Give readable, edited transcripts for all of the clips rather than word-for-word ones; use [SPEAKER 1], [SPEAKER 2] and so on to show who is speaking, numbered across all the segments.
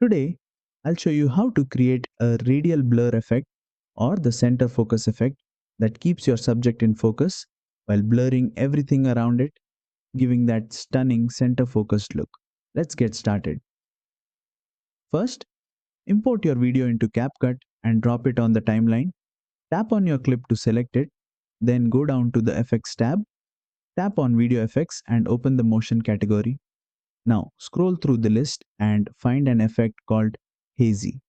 [SPEAKER 1] Today, I'll show you how to create a radial blur effect or the center focus effect that keeps your subject in focus while blurring everything around it, giving that stunning center focused look. Let's get started. First, import your video into CapCut and drop it on the timeline. Tap on your clip to select it, then go down to the Effects tab, tap on Video Effects and open the Motion category. Now, scroll through the list and find an effect called Hazy.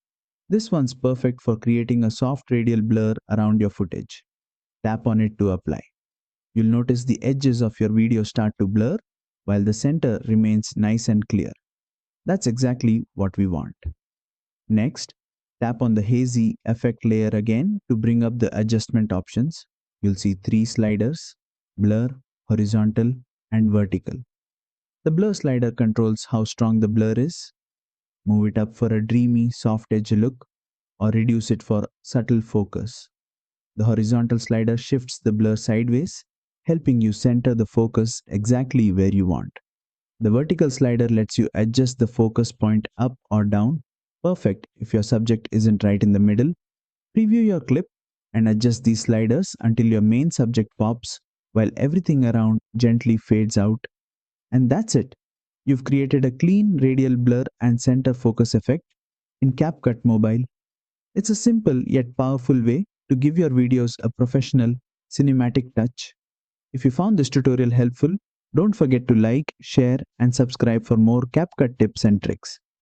[SPEAKER 1] This one's perfect for creating a soft radial blur around your footage. Tap on it to apply. You'll notice the edges of your video start to blur while the center remains nice and clear. That's exactly what we want. Next, tap on the Hazy effect layer again to bring up the adjustment options. You'll see three sliders: blur, horizontal, and vertical. The blur slider controls how strong the blur is. Move it up for a dreamy, soft edge look or reduce it for subtle focus. The horizontal slider shifts the blur sideways, helping you center the focus exactly where you want. The vertical slider lets you adjust the focus point up or down, perfect if your subject isn't right in the middle. Preview your clip and adjust these sliders until your main subject pops while everything around gently fades out. And that's it. You've created a clean radial blur and center focus effect in CapCut Mobile. It's a simple yet powerful way to give your videos a professional, cinematic touch. If you found this tutorial helpful, don't forget to like, share, and subscribe for more CapCut tips and tricks.